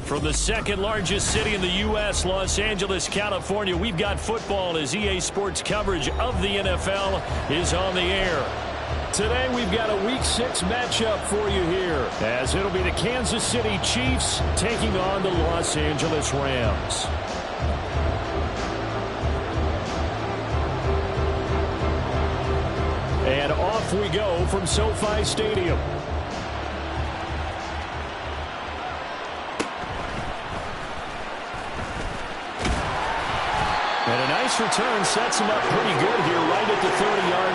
From the second largest city in the U.S., Los Angeles, California, we've got football as EA Sports coverage of the NFL is on the air. Today we've got a Week 6 matchup for you here, as it'll be the Kansas City Chiefs taking on the Los Angeles Rams. And off we go from SoFi Stadium. And a nice return sets him up pretty good here right at the 30-yard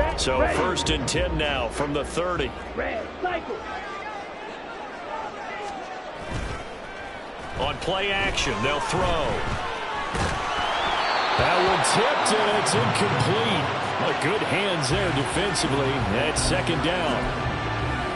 line. So ready. 1st and 10 now from the 30. On play action, they'll throw. That one tipped, and it's incomplete. Good hands there defensively. That's 2nd down.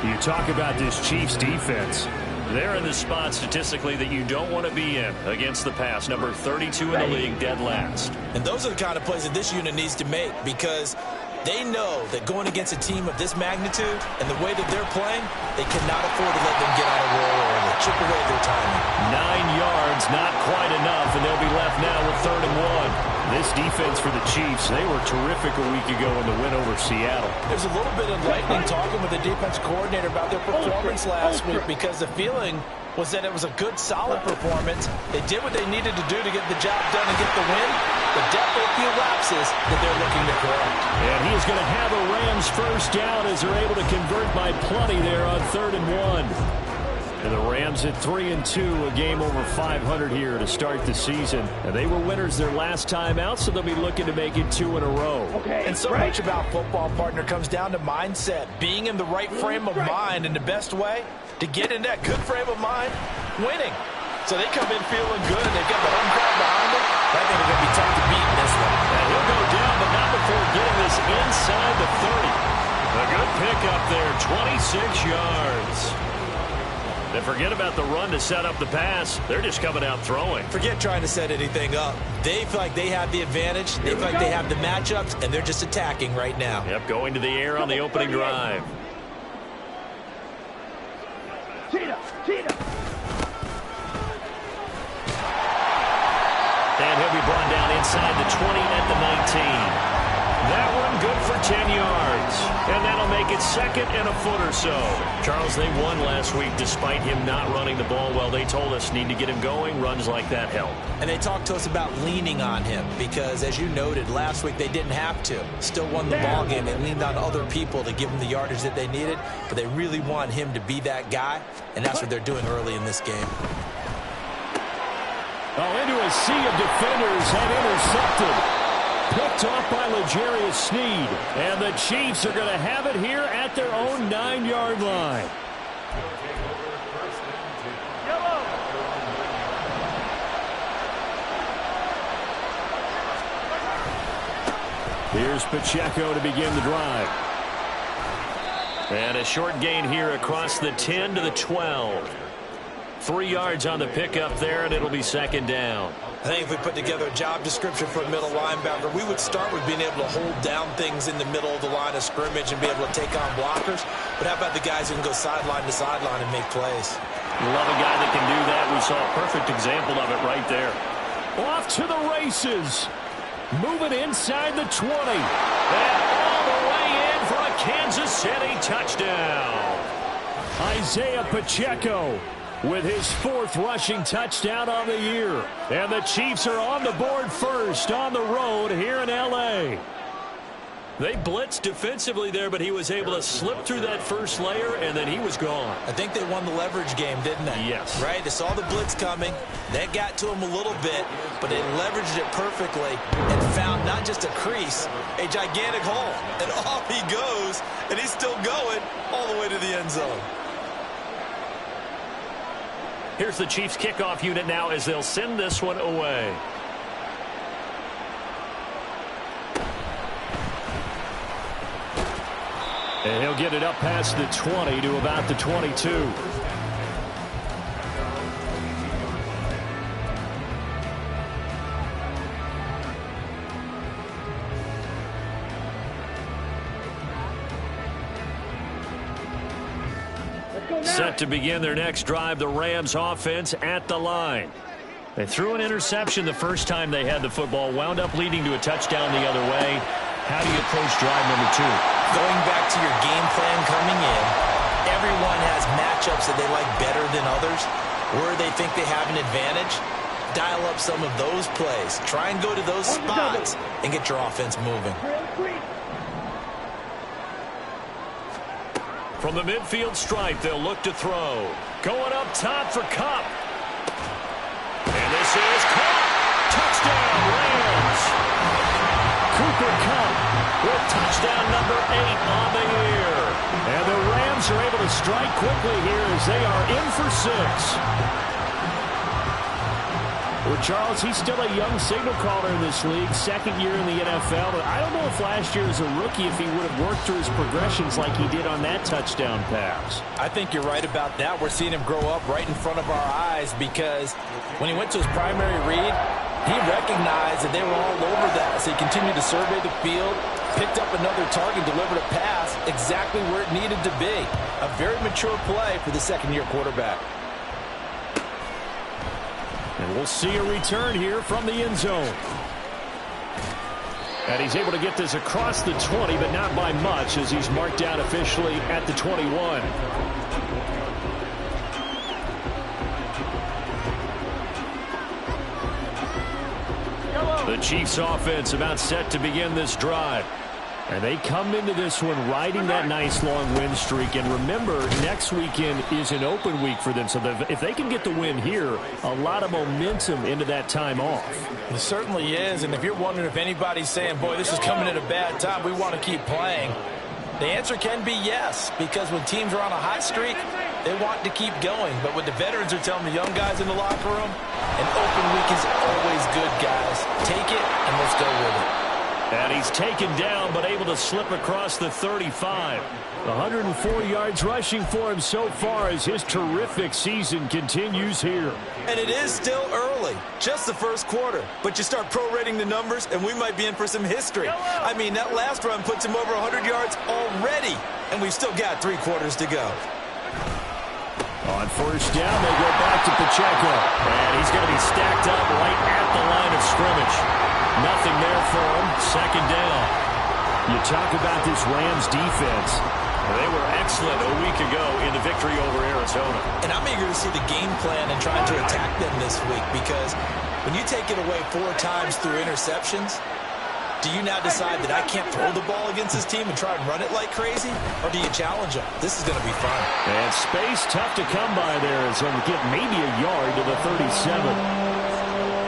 You talk about this Chiefs defense. They're in the spot statistically that you don't want to be in against the pass. Number 32 in the league, dead last. And those are the kind of plays that this unit needs to make, because they know that going against a team of this magnitude and the way that they're playing, they cannot afford to let them get on a roll or chip away their timing. 9 yards, not quite enough, and they'll be left now with 3rd and 1. This defense for the Chiefs, they were terrific a week ago in the win over Seattle. There's a little bit of lightning talking with the defense coordinator about their performance last week, because the feeling was that it was a good, solid performance. They did what they needed to do to get the job done and get the win, but definitely a few lapses that they're looking to correct. And he is going to have a Rams 1st down as they're able to convert by plenty there on 3rd and 1. And the Rams at 3 and 2, a game over 500 here to start the season. And they were winners their last time out, so they'll be looking to make it 2 in a row. And so much about football, partner, comes down to mindset. Being in the right frame of mind, and the best way to get in that good frame of mind, winning. So they come in feeling good. They've got the home crowd behind them. I think they're going to be tough to beat in this one. And he'll go down, but not before getting this inside the 30. A good pickup there, 26 yards. And forget about the run to set up the pass. They're just coming out throwing. Forget trying to set anything up. They feel like they have the advantage. They feel like they have the matchups, and they're just attacking right now. Yep, going to the air on the opening drive. And he'll be brought down inside the 20 at the 19. That one good for 10 yards. And that'll make it 2nd and a foot or so. Charles, they won last week despite him not running the ball well. They told us need to get him going. Runs like that help. And they talked to us about leaning on him because, as you noted, last week they didn't have to. Still won the ball game. They leaned on other people to give them the yardage that they needed. But they really want him to be that guy. And that's what they're doing early in this game. Oh, into a sea of defenders and intercepted. Picked off by L'Jarius Sneed. And the Chiefs are going to have it here at their own 9-yard line. Here's Pacheco to begin the drive. And a short gain here across the 10 to the 12. 3 yards on the pickup there, and it'll be 2nd down. I think if we put together a job description for a middle linebacker, we would start with being able to hold down things in the middle of the line of scrimmage and be able to take on blockers. But how about the guys who can go sideline to sideline and make plays? Love a guy that can do that. We saw a perfect example of it right there. Off to the races. Moving inside the 20. And all the way in for a Kansas City touchdown. Isaiah Pacheco with his 4th rushing touchdown on the year. And the Chiefs are on the board first on the road here in L.A. They blitzed defensively there, but he was able to slip through that first layer, and then he was gone. I think they won the leverage game, didn't they? Yes. Right? They saw the blitz coming. That got to him a little bit, but they leveraged it perfectly and found not just a crease, a gigantic hole. And off he goes, and he's still going all the way to the end zone. Here's the Chiefs kickoff unit now as they'll send this one away. And he'll get it up past the 20 to about the 22. Set to begin their next drive, the Rams offense at the line. They threw an interception the first time they had the football, wound up leading to a touchdown the other way. How do you approach drive number 2? Going back to your game plan coming in, everyone has matchups that they like better than others, where they think they have an advantage. Dial up some of those plays. Try and go to those spots and get your offense moving. From the midfield stripe, they'll look to throw. Going up top for Kupp. And this is Kupp. Touchdown, Rams. Cooper Kupp with touchdown number 8 on the year. And the Rams are able to strike quickly here as they are in for 6. Well, Charles, he's still a young signal caller in this league, second year in the NFL. But I don't know if last year as a rookie if he would have worked through his progressions like he did on that touchdown pass. I think you're right about that. We're seeing him grow up right in front of our eyes because when he went to his primary read, he recognized that they were all over that. So he continued to survey the field, picked up another target, delivered a pass exactly where it needed to be. A very mature play for the second-year quarterback. And we'll see a return here from the end zone. And he's able to get this across the 20, but not by much as he's marked out officially at the 21. The Chiefs offense about set to begin this drive. And they come into this one riding that nice long win streak. And remember, next weekend is an open week for them. So if they can get the win here, a lot of momentum into that time off. It certainly is. And if you're wondering if anybody's saying, boy, this is coming at a bad time, we want to keep playing, the answer can be yes. Because when teams are on a hot streak, they want to keep going. But what the veterans are telling the young guys in the locker room, an open week is always good, guys. Take it and let's go with it. And he's taken down, but able to slip across the 35. 104 yards rushing for him so far as his terrific season continues here. And it is still early, just the first quarter. But you start prorating the numbers, and we might be in for some history. I mean, that last run puts him over 100 yards already, and we've still got 3 quarters to go. On first down, they go back to Pacheco. And he's going to be stacked up right at the line of scrimmage. Nothing there for him. Second down. You talk about this Rams defense. They were excellent a week ago in the victory over Arizona. And I'm eager to see the game plan and trying to attack them this week because when you take it away 4 times through interceptions, do you now decide that I can't throw the ball against this team and try and run it like crazy? Or do you challenge them? This is going to be fun. And space tough to come by there as he'll get maybe a yard to the 37.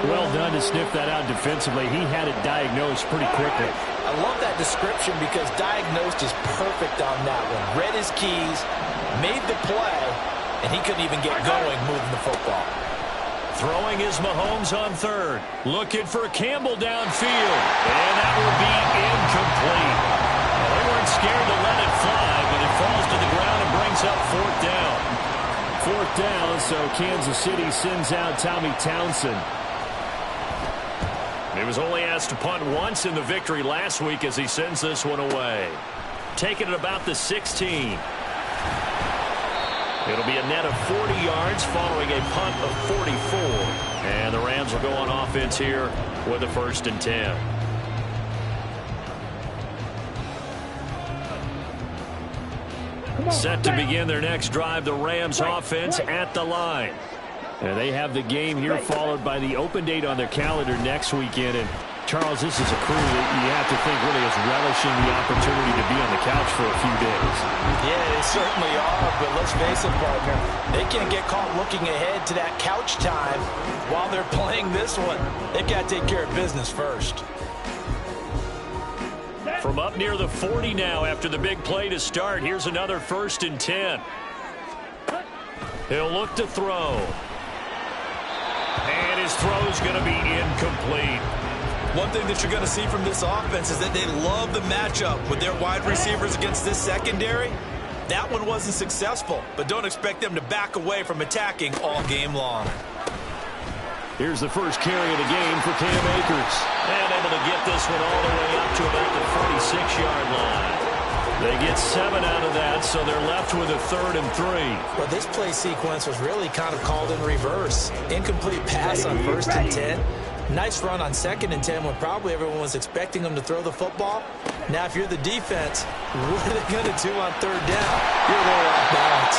Well done to sniff that out defensively. He had it diagnosed pretty quickly. I love that description because diagnosed is perfect on that one. Read his keys, made the play, and he couldn't even get going moving the football. Throwing is Mahomes on third. Looking for Campbell downfield. And that will be incomplete. Well, they weren't scared to let it fly, but it falls to the ground and brings up 4th down. 4th down, so Kansas City sends out Tommy Townsend. He was only asked to punt once in the victory last week as he sends this one away. Taking it about the 16. It'll be a net of 40 yards following a punt of 44. And the Rams will go on offense here with a 1st and 10. Set to begin their next drive, the Rams offense at the line. And they have the game here followed by the open date on their calendar next weekend. And, Charles, this is a crew that you have to think really is relishing the opportunity to be on the couch for a few days. Yeah, they certainly are, but let's face it, partner. They can't get caught looking ahead to that couch time while they're playing this one. They've got to take care of business first. From up near the 40 now after the big play to start, here's another 1st and 10. He'll look to throw. And his throw's going to be incomplete. One thing that you're going to see from this offense is that they love the matchup with their wide receivers against this secondary. That one wasn't successful, but don't expect them to back away from attacking all game long. Here's the first carry of the game for Cam Akers. And able to get this one all the way up to about the 46-yard line. They get 7 out of that, so they're left with a 3rd and 3. Well, this play sequence was really kind of called in reverse. Incomplete pass on 1st and 10. Nice run on 2nd and 10 when probably everyone was expecting them to throw the football. Now, if you're the defense, what are they going to do on 3rd down? You're a little off balance.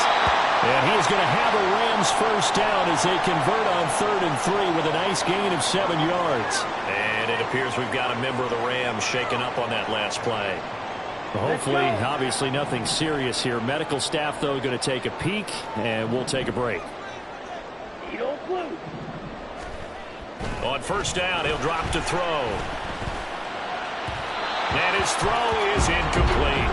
And he is going to have a Rams first down as they convert on 3rd and 3 with a nice gain of 7 yards. And it appears we've got a member of the Rams shaken up on that last play. Hopefully, obviously nothing serious here. Medical staff, though, going to take a peek, and we'll take a break. On 1st down, he'll drop to throw. And his throw is incomplete.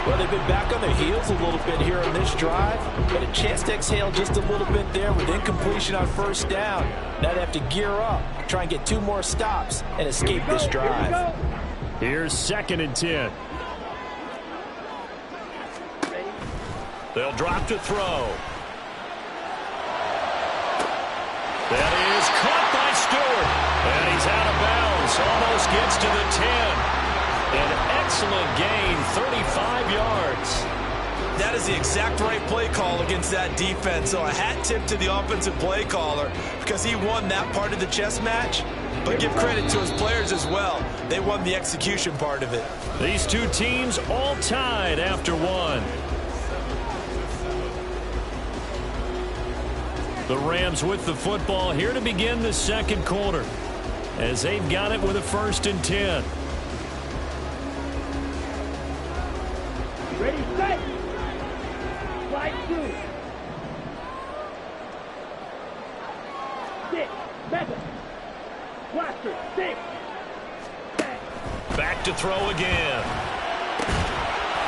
Well, they've been back on their heels a little bit here on this drive, but a chance to exhale just a little bit there with incompletion on 1st down. Now they have to gear up, try and get 2 more stops, and escape this drive. Here's 2nd and 10. They'll drop to throw. That is caught by Stewart. And he's out of bounds. Almost gets to the 10. An excellent gain, 35 yards. That is the exact right play call against that defense. So a hat tip to the offensive play caller because he won that part of the chess match. But give credit to his players as well. They won the execution part of it. These two teams all tied after 1. The Rams with the football here to begin the 2nd quarter as they've got it with a 1st and 10. Ready, set. Slide 2. 6, 7. Blaster, 6. Back to throw again.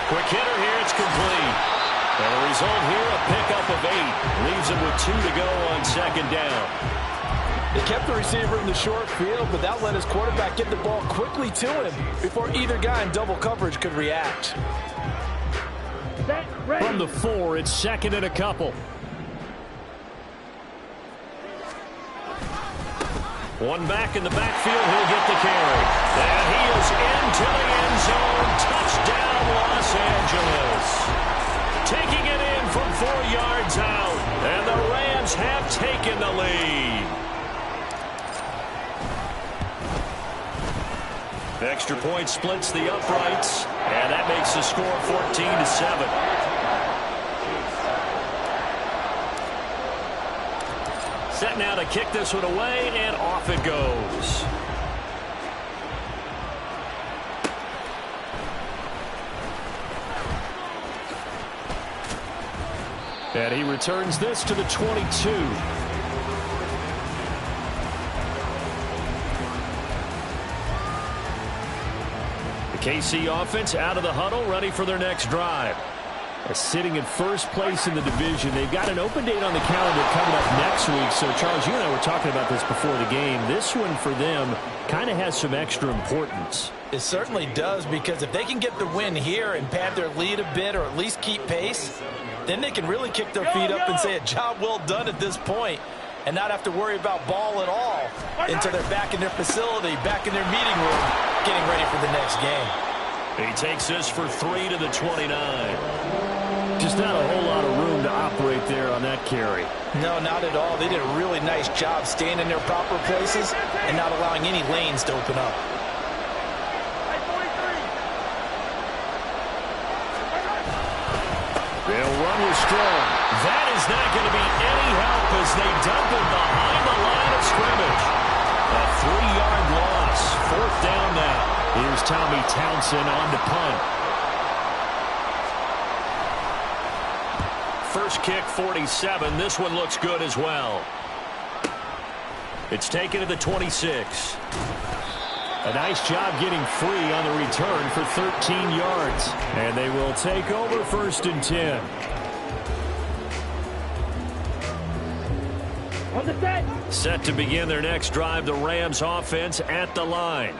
Quick hitter here, it's complete. And the result here, a pickup of 8. Leaves him with 2 to go on 2nd down. They kept the receiver in the short field, but that let his quarterback get the ball quickly to him before either guy in double coverage could react. From the 4, it's 2nd and a couple. One back in the backfield, he'll get the carry. And he is into the end zone. Touchdown, Los Angeles. Taking it in from 4 yards out. And the Rams have taken the lead. Extra point splits the uprights. And that makes the score 14-7. Set now to kick this one away, and off it goes. And he returns this to the 22. The KC offense out of the huddle, ready for their next drive. Sitting in 1st place in the division. They've got an open date on the calendar coming up next week. So, Charles, you and I were talking about this before the game. This one for them kind of has some extra importance. It certainly does, because if they can get the win here and pad their lead a bit or at least keep pace, then they can really kick their feet up and say a job well done at this point and not have to worry about ball at all until they're back in their facility, back in their meeting room, getting ready for the next game. He takes this for 3 to the 29. Just not a whole lot of room to operate there on that carry. No, not at all. They did a really nice job staying in their proper places and not allowing any lanes to open up. They'll run with Strong. That is not going to be any help as they dump him behind the line of scrimmage. A 3-yard loss. 4th down now. Here's Tommy Townsend on to punt. First kick, 47. This one looks good as well. It's taken to the 26. A nice job getting free on the return for 13 yards. And they will take over 1st and 10. On the set. Set to begin their next drive, the Rams offense at the line.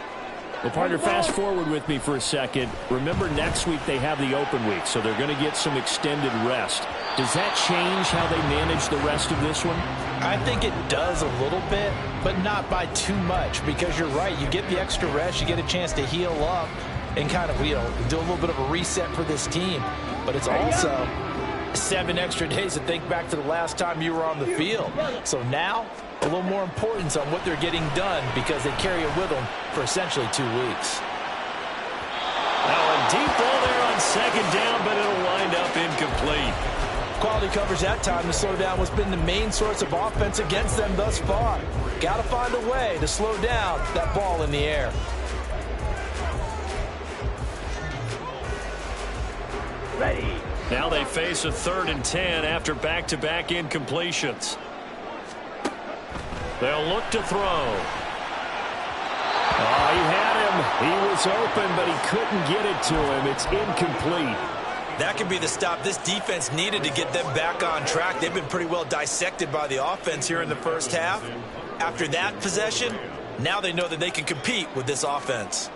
Well, partner, fast forward with me for a second. Remember, next week they have the open week, so they're going to get some extended rest. Does that change how they manage the rest of this one? I think it does a little bit, but not by too much, because you're right. You get the extra rest. You get a chance to heal up. and kind of, do a little bit of a reset for this team. But it's also 7 extra days to think back to the last time you were on the field. So now, a little more importance on what they're getting done because they carry it with them for essentially 2 weeks. Now a deep ball there on second down, but it'll wind up incomplete. Quality coverage that time to slow down what's been the main source of offense against them thus far. Got to find a way to slow down that ball in the air. Ready. Now they face a 3rd and 10 after back-to-back incompletions. They'll look to throw. Oh, he had him. He was open, but he couldn't get it to him. It's incomplete. That could be the stop this defense needed to get them back on track. They've been pretty well dissected by the offense here in the first half. After that possession, now they know that they can compete with this offense.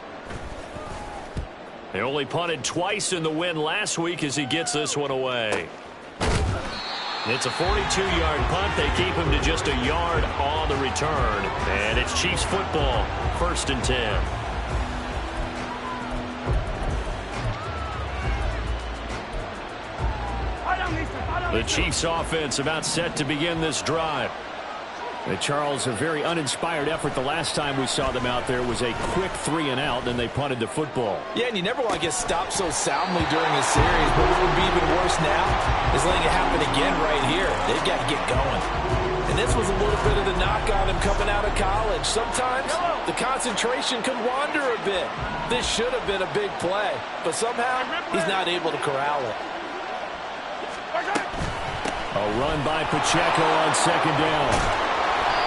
They only punted twice in the win last week as he gets this one away. It's a 42-yard punt. They keep him to just a yard on the return. And it's Chiefs football, 1st and 10. The Chiefs offense about set to begin this drive. Charles, a very uninspired effort the last time we saw them out there was a quick 3 and out, then they punted the football. Yeah, and you never want to get stopped so soundly during a series, but what would be even worse now is letting it happen again right here. They've got to get going. And this was a little bit of the knock on him coming out of college. Sometimes the concentration can wander a bit. This should have been a big play, but somehow he's not able to corral it. A run by Pacheco on second down.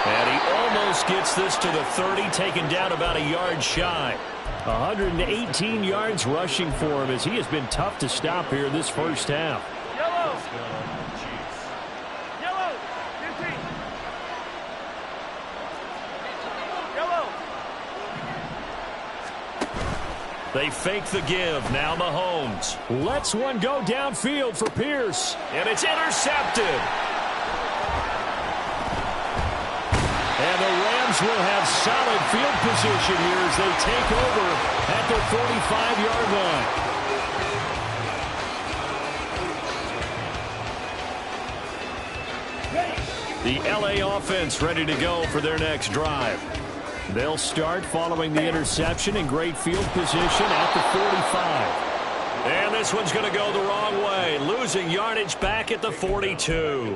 And he almost gets this to the 30, taken down about a yard shy. 118 yards rushing for him as he has been tough to stop here this first half. Yellow. Yellow. Yellow. They fake the give. Now Mahomes lets one go downfield for Pierce. And it's intercepted. And the Rams will have solid field position here as they take over at their 45-yard line. The LA offense ready to go for their next drive. They'll start following the interception in great field position at the 45. And this one's going to go the wrong way, losing yardage back at the 42.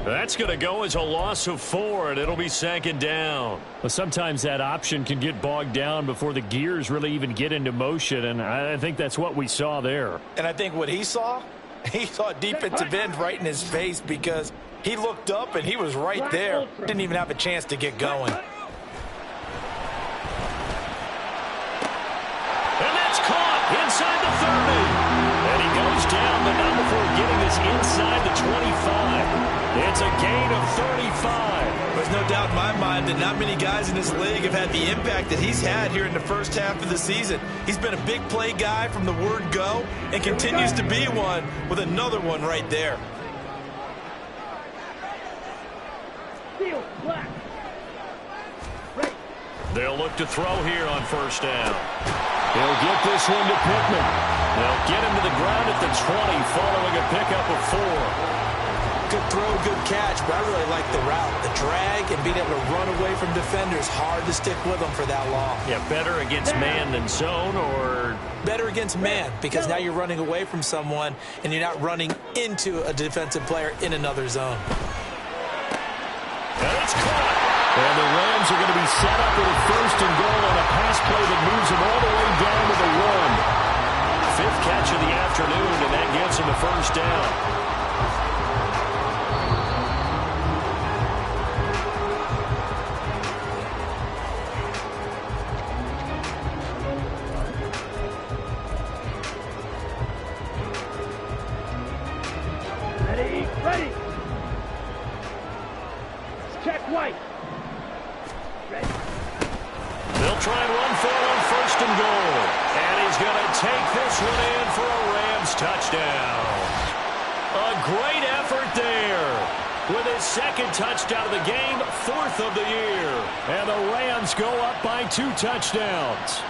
That's going to go as a loss of 4, and it'll be 2nd down. Well, sometimes that option can get bogged down before the gears really even get into motion, and I think that's what we saw there. And I think what he saw a defensive end right in his face because he looked up and he was right there. Didn't even have a chance to get going. Inside the 30. And he goes down, but not before getting this inside the 25. It's a gain of 35. There's no doubt in my mind that not many guys in this league have had the impact that he's had here in the first half of the season. He's been a big play guy from the word go and continues to be one with another one right there. Steel, black. They'll look to throw here on 1st down. He'll get this one to Pittman. They'll get him to the ground at the 20 following a pickup of 4. Good throw, good catch, but I really like the route. The drag and being able to run away from defenders, hard to stick with them for that long. Yeah, better against man than zone, or? Better against man, because now you're running away from someone and you're not running into a defensive player in another zone. And it's caught. And the Rams are going to be set up with a 1st and goal on a pass play that moves them all the way down to the 1. 5th catch of the afternoon, and that gets him the 1st down. Ready. Check white. They'll try and run for it on 1st and goal. And he's going to take this one in for a Rams touchdown. A great effort there. With his 2nd touchdown of the game, 4th of the year. And the Rams go up by 2 touchdowns.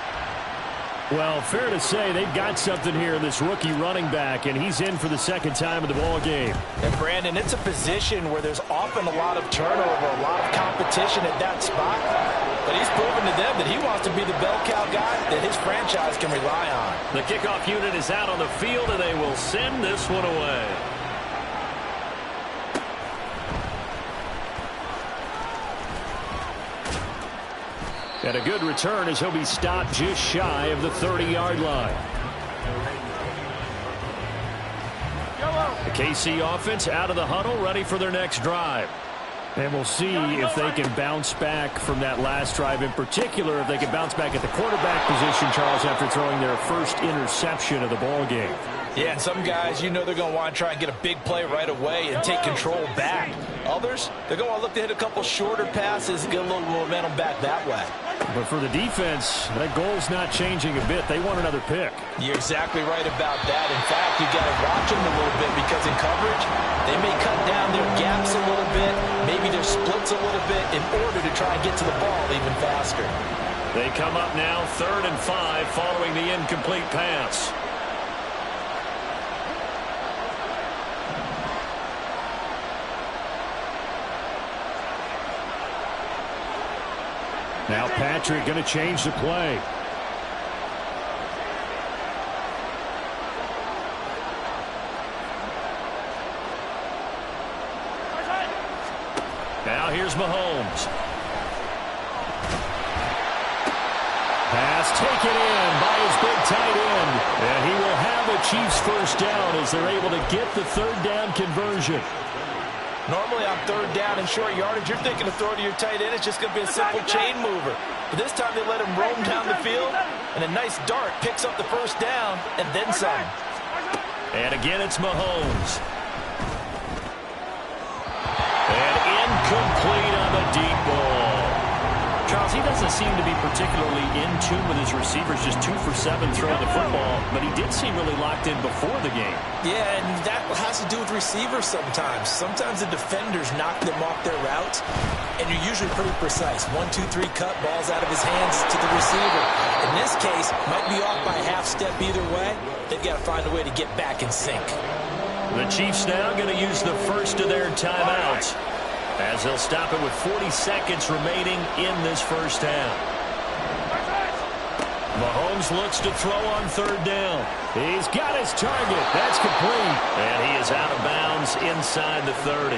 Well, fair to say they've got something here, this rookie running back, and he's in for the second time of the ball game. And, Brandon, it's a position where there's often a lot of turnover, a lot of competition at that spot. But he's proven to them that he wants to be the bell cow guy that his franchise can rely on. The kickoff unit is out on the field, and they will send this one away. And a good return as he'll be stopped just shy of the 30-yard line. The KC offense out of the huddle, ready for their next drive. And we'll see if they can bounce back from that last drive. In particular, if they can bounce back at the quarterback position, Charles, after throwing their first interception of the ball game. Yeah, and some guys, you know they're going to want to try and get a big play right away and take control back. Others, they're going to look to hit a couple shorter passes and get a little momentum back that way. But for the defense, that goal's not changing a bit. They want another pick. You're exactly right about that. In fact, you got to watch them a little bit because in coverage, they may cut down their gaps a little bit, maybe their splits a little bit in order to try and get to the ball even faster. They come up now 3rd and 5 following the incomplete pass. Now Patrick going to change the play. Now here's Mahomes. Pass taken in by his big tight end. And he will have a Chiefs first down as they're able to get the 3rd down conversion. Normally on 3rd down and short yardage, you're thinking of throwing to your tight end. It's just going to be a simple chain mover. But this time they let him roam down the field, and a nice dart picks up the first down and then some. And again, it's Mahomes. And incomplete on the deep ball. Charles, he doesn't seem to be particularly in tune with his receivers, just 2 for 7 throwing the football, but he did seem really locked in before the game. Yeah, and that has to do with receivers sometimes. Sometimes the defenders knock them off their routes, and you're usually pretty precise. 1, 2, 3 cut, balls out of his hands to the receiver. In this case, might be off by a half step either way. They've got to find a way to get back in sync. The Chiefs now going to use the first of their timeouts, as they'll stop it with 40 seconds remaining in this first half. Mahomes looks to throw on 3rd down. He's got his target. That's complete. And he is out of bounds inside the 30.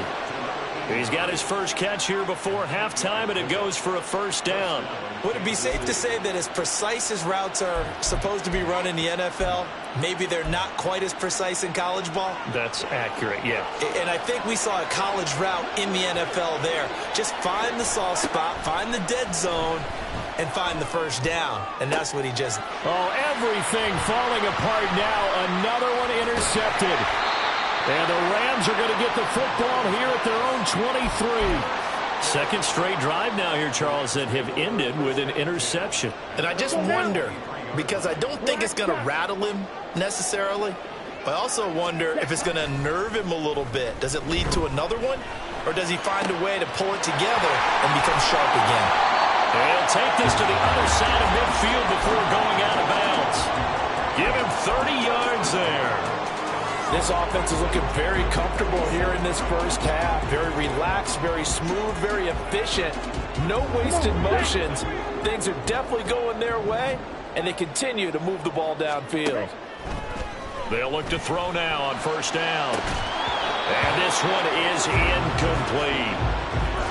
He's got his first catch here before halftime, and it goes for a first down. Would it be safe to say that as precise as routes are supposed to be run in the NFL, maybe they're not quite as precise in college ball? That's accurate, yeah. And I think we saw a college route in the NFL there. Just find the soft spot, find the dead zone, and find the first down. And that's what he just... Oh, everything falling apart now. Another one intercepted. And the Rams are going to get the football here at their own 23. Second straight drive now here, Charles, that have ended with an interception. And I just wonder, because I don't think it's going to rattle him necessarily, I also wonder if it's going to nerve him a little bit. Does it lead to another one? Or does he find a way to pull it together and become sharp again? He'll take this to the other side of midfield before going out of bounds. Give him 30 yards there. This offense is looking very comfortable here in this first half. Very relaxed, very smooth, very efficient. No wasted motions. Things are definitely going their way, and they continue to move the ball downfield. They'll look to throw now on first down. And this one is incomplete.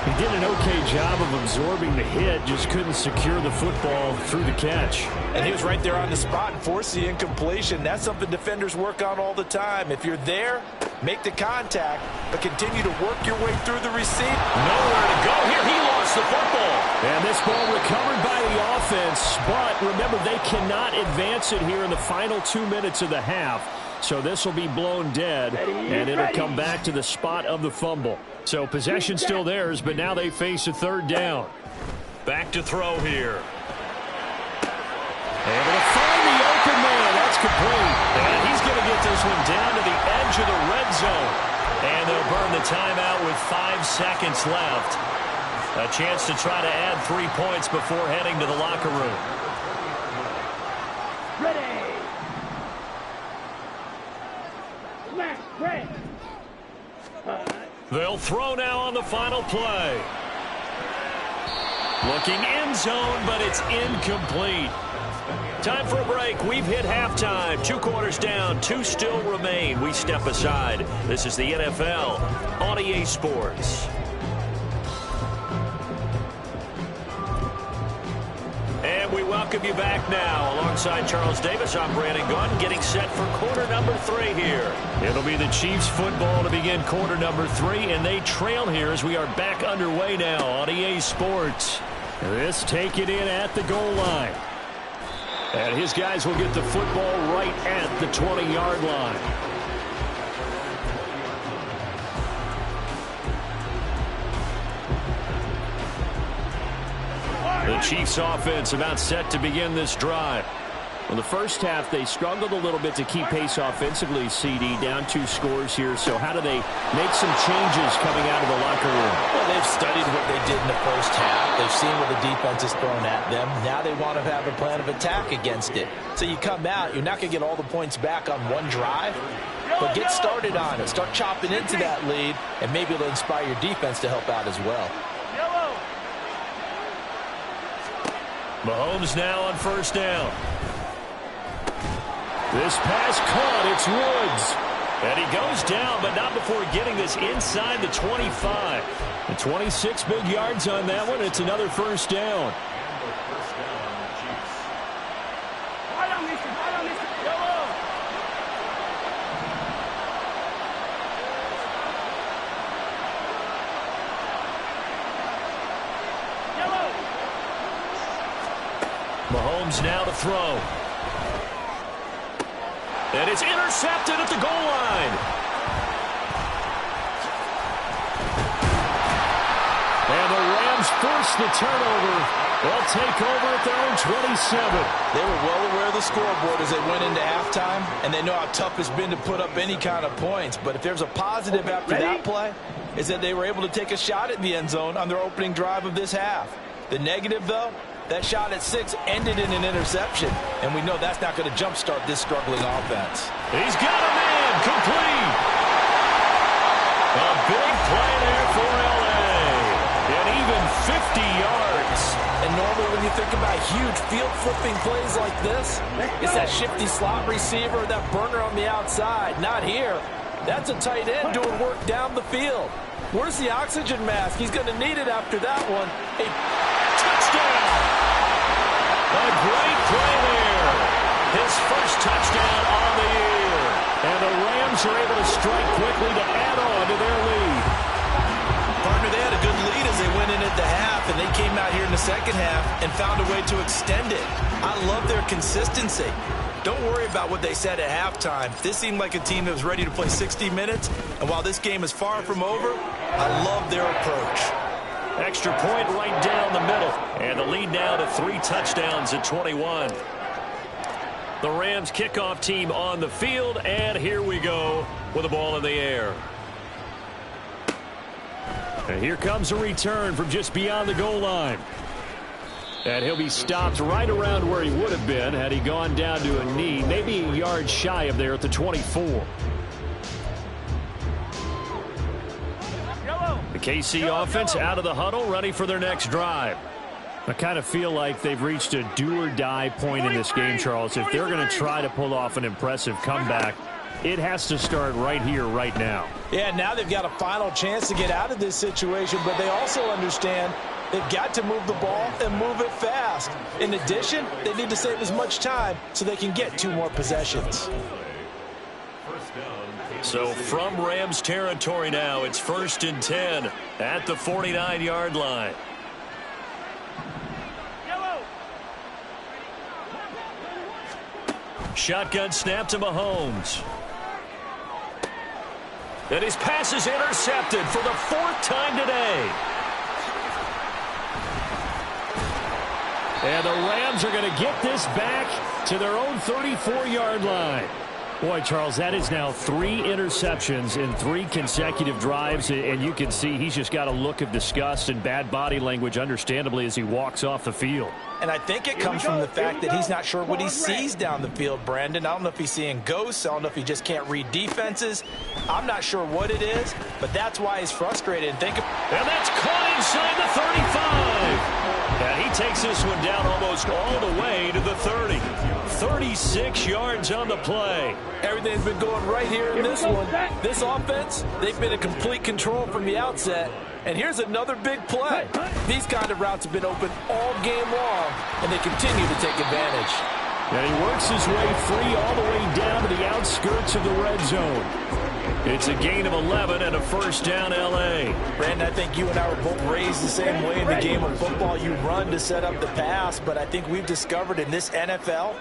He did an okay job of absorbing the hit, just couldn't secure the football through the catch. And he was right there on the spot and forced the incompletion. That's something defenders work on all the time. If you're there, make the contact, but continue to work your way through the receiver. Nowhere to go here. He lost the football. And this ball recovered by the offense, but remember, they cannot advance it here in the final 2 minutes of the half. So this will be blown dead, and it'll come back to the spot of the fumble. So possession still theirs, but now they face a 3rd down. Back to throw here. Able to find the open man. That's complete. And he's going to get this one down to the edge of the red zone. And they'll burn the timeout with 5 seconds left. A chance to try to add 3 points before heading to the locker room. Ready. Smash. Break. They'll throw now on the final play. Looking end zone, but it's incomplete. Time for a break. We've hit halftime. 2 quarters down, 2 still remain. We step aside. This is the NFL on EA Sports. And we welcome you back now. Alongside Charles Davis, I'm Brandon Gaudin, getting set for quarter number 3 here. It'll be the Chiefs football to begin quarter number 3, and they trail here as we are back underway now on EA Sports. This take it in at the goal line. And his guys will get the football right at the 20-yard line. The Chiefs offense about set to begin this drive. In the first half, they struggled a little bit to keep pace offensively, CD, down 2 scores here. So how do they make some changes coming out of the locker room? Well, they've studied what they did in the first half. They've seen what the defense is throwing at them. Now they want to have a plan of attack against it. So you come out, you're not going to get all the points back on one drive, but get started on it. Start chopping into that lead, and maybe it'll inspire your defense to help out as well. Mahomes now on first down. This pass caught. It's Woods. And he goes down, but not before getting this inside the 25. And 26 big yards on that one. It's another first down. Mahomes now to throw. And it's intercepted at the goal line. And the Rams force the turnover. They'll take over at their own 27. They were well aware of the scoreboard as they went into halftime, and they know how tough it's been to put up any kind of points. But if there's a positive after that play, is that they were able to take a shot at the end zone on their opening drive of this half. The negative, though, that shot at 6 ended in an interception, and we know that's not going to jumpstart this struggling offense. He's got a man complete. A big play there for L.A. And even 50 yards. And normally when you think about huge field-flipping plays like this, it's that shifty slot receiver, that burner on the outside. Not here. That's a tight end doing work down the field. Where's the oxygen mask? He's going to need it after that one. A touchdown. A great play there. His first touchdown on the year. And the Rams are able to strike quickly to add on to their lead. Partner, they had a good lead as they went in at the half, and they came out here in the second half and found a way to extend it. I love their consistency. Don't worry about what they said at halftime. This seemed like a team that was ready to play 60 minutes, and while this game is far from over, I love their approach. Extra point right down the middle. And the lead now to 3 touchdowns at 21. The Rams kickoff team on the field, and here we go with the ball in the air. And here comes a return from just beyond the goal line. And he'll be stopped right around where he would have been had he gone down to a knee, maybe a yard shy of there at the 24. The KC offense out of the huddle, ready for their next drive. I kind of feel like they've reached a do-or-die point in this game, Charles. If they're going to try to pull off an impressive comeback, it has to start right here, right now. Yeah, now they've got a final chance to get out of this situation, but they also understand they've got to move the ball and move it fast. In addition, they need to save as much time so they can get 2 more possessions. So from Rams territory now, it's 1st and 10 at the 49-yard line. Shotgun snap to Mahomes. And his pass is intercepted for the 4th time today. And the Rams are going to get this back to their own 34-yard line. Boy, Charles, that is now 3 interceptions in 3 consecutive drives, and you can see he's just got a look of disgust and bad body language, understandably, as he walks off the field. And I think it comes from the fact that he's not sure what he sees down the field, Brandon. I don't know if he's seeing ghosts. I don't know if he just can't read defenses. I'm not sure what it is, but that's why he's frustrated. And that's caught inside the 35. And he takes this one down almost all the way to the 30. 36 yards on the play. Everything's been going right here in this one. This offense, they've been in complete control from the outset. And here's another big play. These kind of routes have been open all game long, and they continue to take advantage. And he works his way free all the way down to the outskirts of the red zone. It's a gain of 11 and a first down, L.A. Brandon, I think you and I were both raised the same way in the game of football. You run to set up the pass, but I think we've discovered in this NFL,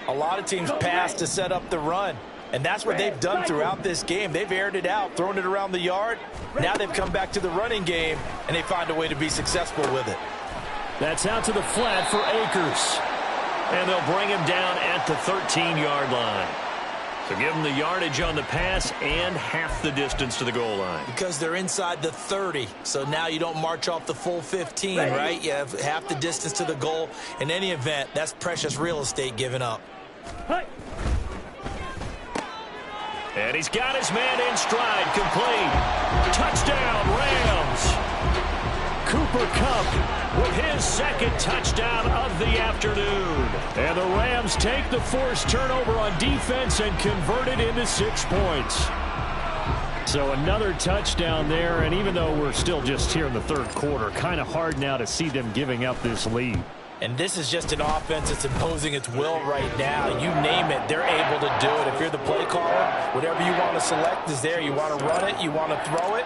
a lot of teams pass to set up the run. And that's what they've done throughout this game. They've aired it out, thrown it around the yard. Now they've come back to the running game, and they find a way to be successful with it. That's out to the flat for Akers. And they'll bring him down at the 13-yard line. So give them the yardage on the pass and half the distance to the goal line. Because they're inside the 30, so now you don't march off the full 15, right? You have half the distance to the goal. In any event, that's precious real estate given up. And he's got his man in stride, complete. Touchdown, Rams. Cooper Kupp with his second touchdown of the afternoon. And the Rams take the forced turnover on defense and convert it into 6 points. So another touchdown there, and even though we're still just here in the third quarter, kind of hard now to see them giving up this lead. And this is just an offense that's imposing its will right now. You name it, they're able to do it. If you're the play caller, whatever you want to select is there. You want to run it, you want to throw it.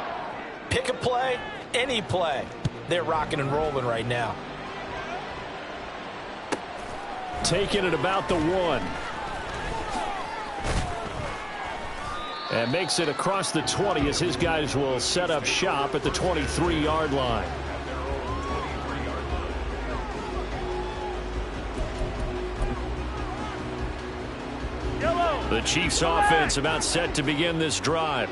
Pick a play, any play. They're rocking and rolling right now. Taking it about the 1. And makes it across the 20 as his guys will set up shop at the 23-yard line. The Chiefs offense about set to begin this drive.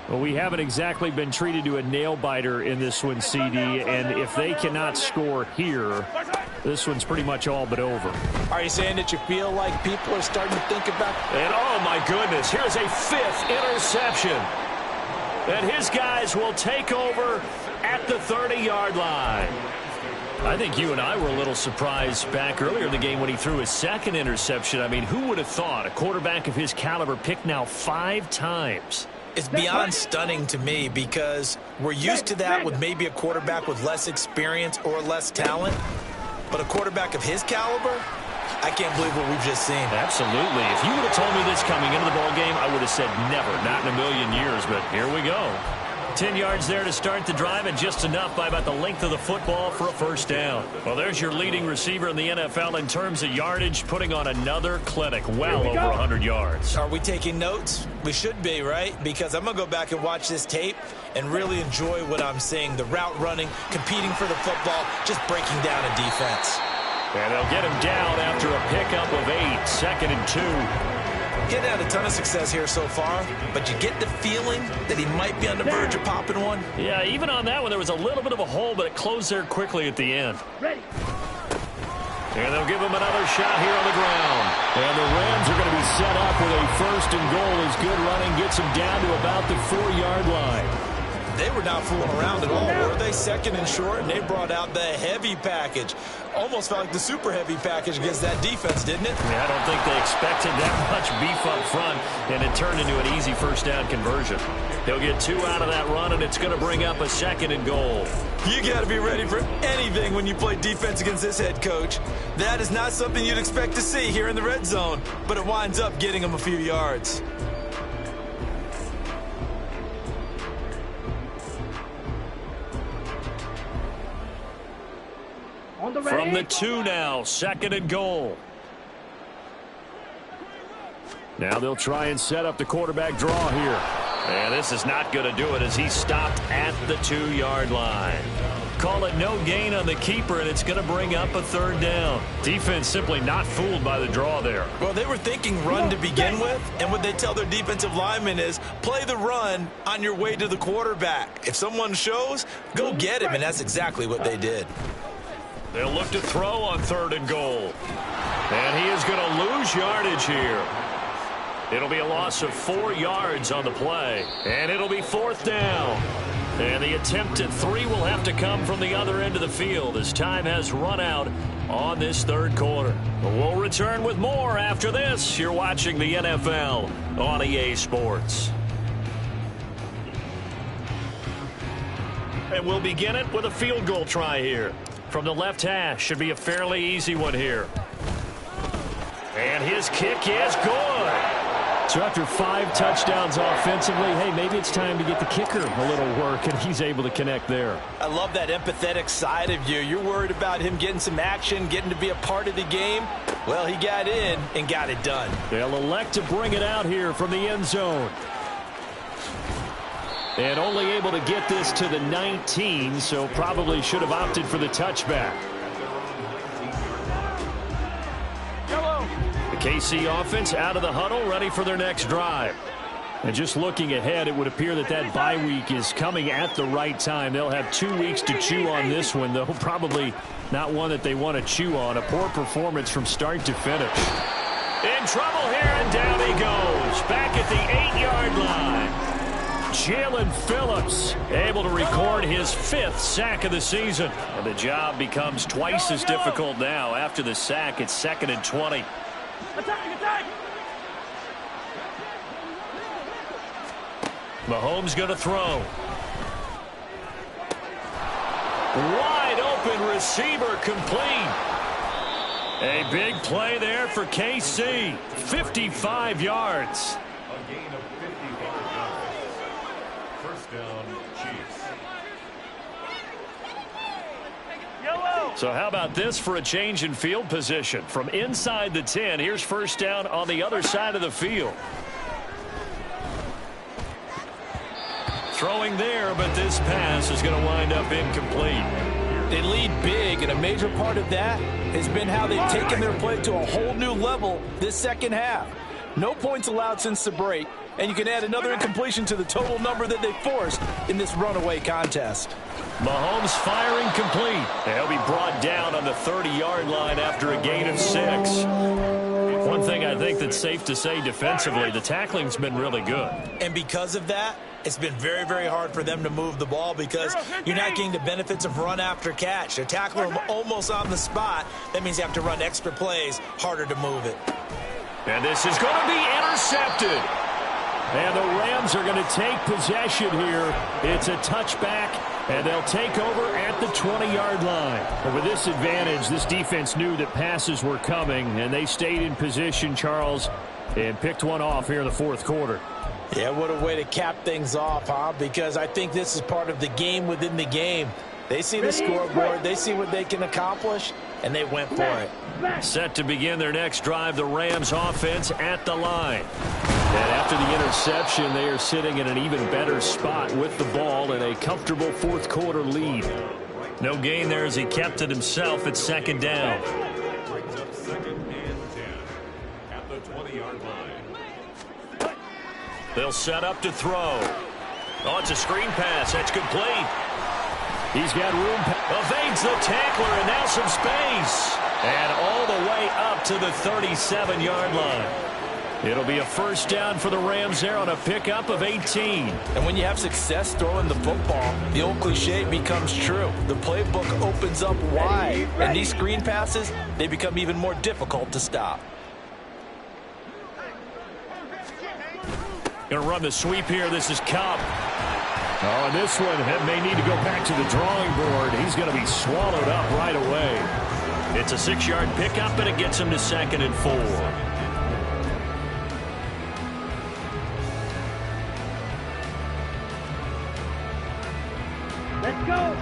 Well, we haven't exactly been treated to a nail-biter in this one, CD, and if they cannot score here, this one's pretty much all but over. Are you saying that you feel like people are starting to think about... And oh my goodness, here's a 5th interception. And his guys will take over at the 30-yard line. I think you and I were a little surprised back earlier in the game when he threw his 2nd interception. I mean, who would have thought a quarterback of his caliber picked now 5 times? It's beyond stunning to me because we're used to that with maybe a quarterback with less experience or less talent. But a quarterback of his caliber, I can't believe what we've just seen. Absolutely. If you would have told me this coming into the ballgame, I would have said never, not in a million years. But here we go. 10 yards there to start the drive, and just enough by about the length of the football for a first down. Well, there's your leading receiver in the NFL in terms of yardage, putting on another clinic, well over 100 yards. Are we taking notes? We should be, right? Because I'm going to go back and watch this tape and really enjoy what I'm seeing. The route running, competing for the football, just breaking down a defense. And they'll get him down after a pickup of 8, 2nd and 2. Getting had a ton of success here so far, but you get the feeling that he might be on the verge of popping one. Yeah, even on that one, there was a little bit of a hole, but it closed there quickly at the end. Ready. And they'll give him another shot here on the ground. And the Rams are going to be set up with a 1st and goal as good running gets him down to about the 4-yard line. They were not fooling around at all, were they? 2nd and short, and they brought out the heavy package. Almost felt like the super heavy package against that defense, didn't it? Yeah, I don't think they expected that much beef up front, and it turned into an easy first down conversion. They'll get 2 out of that run, and it's going to bring up a 2nd and goal. You got to be ready for anything when you play defense against this head coach. That is not something you'd expect to see here in the red zone, but it winds up getting them a few yards. From the 2 now, 2nd and goal. Now they'll try and set up the quarterback draw here. And this is not going to do it as he's stopped at the 2-yard line. Call it no gain on the keeper, and it's going to bring up a third down. Defense simply not fooled by the draw there. Well, they were thinking run to begin with, and what they tell their defensive linemen is play the run on your way to the quarterback. If someone shows, go get him, and that's exactly what they did. They'll look to throw on 3rd and goal. And he is going to lose yardage here. It'll be a loss of 4 yards on the play, and it'll be 4th down. And the attempt at 3 will have to come from the other end of the field as time has run out on this 3rd quarter. We'll return with more after this. You're watching the NFL on EA Sports. And we'll begin it with a field goal try here. From the left hash, should be a fairly easy one here. And his kick is good. So after 5 touchdowns offensively, hey, maybe it's time to get the kicker a little work, and he's able to connect there. I love that empathetic side of you. You're worried about him getting some action, getting to be a part of the game. Well, he got in and got it done. They'll elect to bring it out here from the end zone. And only able to get this to the 19, so probably should have opted for the touchback. The KC offense out of the huddle, ready for their next drive. And just looking ahead, it would appear that that bye week is coming at the right time. They'll have 2 weeks to chew on this one, though probably not one that they want to chew on. A poor performance from start to finish. In trouble here, and down he goes. Back at the 8-yard line. Jalen Phillips able to record his 5th sack of the season. And the job becomes twice as difficult now. After the sack, it's 2nd and 20. Attack! Mahomes going to throw. Wide open receiver complete. A big play there for KC. 55 yards. A gain of 55 yards. First down, Chiefs. So how about this for a change in field position? From inside the 10, here's first down on the other side of the field. Throwing there, but this pass is going to wind up incomplete. They lead big, and a major part of that has been how they've taken their play to a whole new level this second half. No points allowed since the break, and you can add another incompletion to the total number that they forced in this runaway contest. Mahomes firing complete. They'll be brought down on the 30-yard line after a gain of 6. One thing I think that's safe to say defensively, the tackling's been really good. And because of that, it's been very, very hard for them to move the ball because you're not getting the benefits of run after catch. They're tackling them almost on the spot. That means you have to run extra plays, harder to move it. And this is going to be intercepted. And the Rams are going to take possession here. It's a touchback, and they'll take over at the 20-yard line. And with this advantage, this defense knew that passes were coming, and they stayed in position, Charles, and picked one off here in the 4th quarter. Yeah, what a way to cap things off, huh? Because I think this is part of the game within the game. They see the scoreboard, they see what they can accomplish, and they went for it. Set to begin their next drive, the Rams offense at the line. And after the interception, they are sitting in an even better spot with the ball in a comfortable 4th quarter lead. No gain there as he kept it himself at 2nd down. Brings up 2nd and 10 at the 20-yard line. They'll set up to throw. Oh, it's a screen pass. That's complete. He's got room. Evades the tackler, and now some space. And all the way up to the 37-yard line. It'll be a first down for the Rams there on a pickup of 18. And when you have success throwing the football, the old cliche becomes true. The playbook opens up wide, and these screen passes, they become even more difficult to stop. Going to run the sweep here. This is Cobb. Oh, and this one may need to go back to the drawing board. He's going to be swallowed up right away. It's a 6-yard pickup, and it gets him to 2nd and 4. Let's go.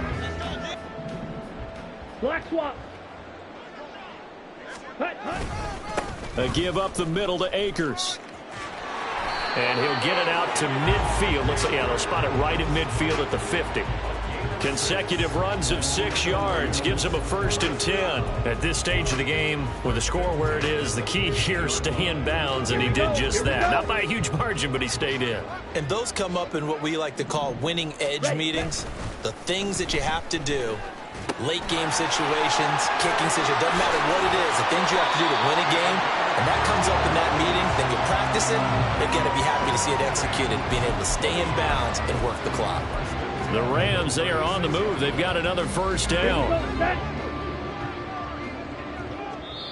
Black swap. A give up the middle to Akers. And he'll get it out to midfield. Looks like, yeah, they'll spot it right at midfield at the 50. Consecutive runs of 6 yards gives him a 1st and 10. At this stage of the game, with the score where it is, the key here is stay in bounds, and he did just that. Not by a huge margin, but he stayed in. And those come up in what we like to call winning edge meetings. The things that you have to do, late game situations, kicking situations, doesn't matter what it is, the things you have to do to win a game, and that comes up in that meeting, then you practice it, they've got to be happy to see it executed, being able to stay in bounds and work the clock. The Rams, they are on the move. They've got another 1st down.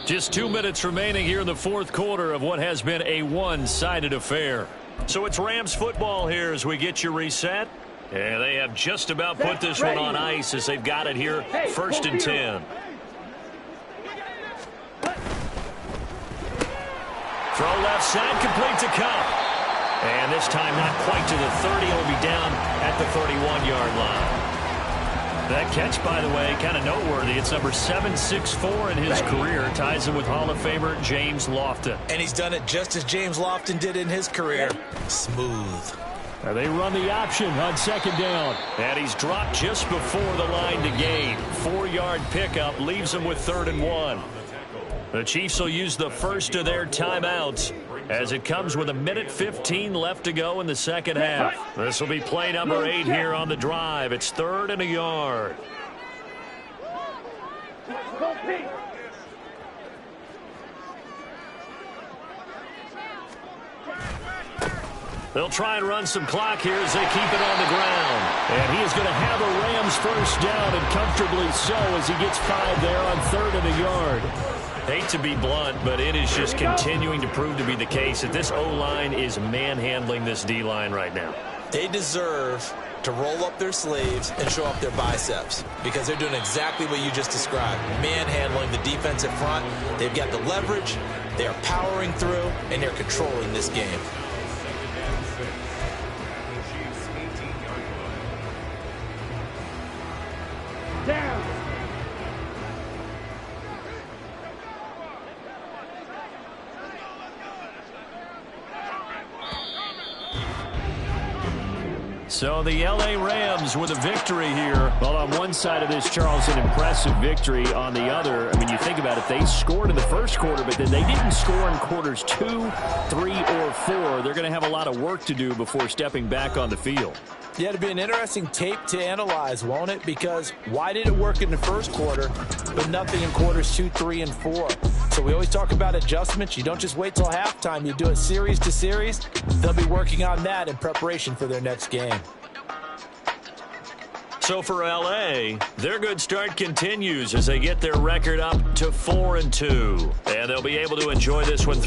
Just 2 minutes remaining here in the 4th quarter of what has been a one-sided affair. So it's Rams football here as we get you reset. And they have just about put this one on ice as they've got it here, 1st and 10. Throw left side, complete to Cup. And this time not quite to the 30. He'll be down at the 31-yard line. That catch, by the way, kind of noteworthy. It's number 764 in his career. Ties him with Hall of Famer James Lofton. And he's done it just as James Lofton did in his career. Smooth. They run the option on 2nd down. And he's dropped just before the line to gain. 4-yard pickup leaves him with 3rd and 1. The Chiefs will use the first of their timeouts as it comes with 1:15 left to go in the 2nd half. This will be play number 8 here on the drive. It's 3rd and a yard. They'll try and run some clock here as they keep it on the ground. And he is going to have a Rams 1st down, and comfortably so, as he gets 5 there on 3rd and a yard. Hate to be blunt, but it is just continuing to prove to be the case that this O-line is manhandling this D-line right now. They deserve to roll up their sleeves and show off their biceps because they're doing exactly what you just described, manhandling the defensive front. They've got the leverage, they're powering through, and they're controlling this game. Down. So the L.A. Rams with a victory here. Well, on one side of this, Charles, an impressive victory. On the other, I mean, you think about it, they scored in the 1st quarter, but then they didn't score in quarters 2, 3, or 4. They're going to have a lot of work to do before stepping back on the field. Yeah, it'll be an interesting tape to analyze, won't it? Because why did it work in the 1st quarter, but nothing in quarters 2, 3, and 4? So we always talk about adjustments. You don't just wait till halftime. You do it series to series. They'll be working on that in preparation for their next game. So for L.A., their good start continues as they get their record up to 4-2. And they'll be able to enjoy this one.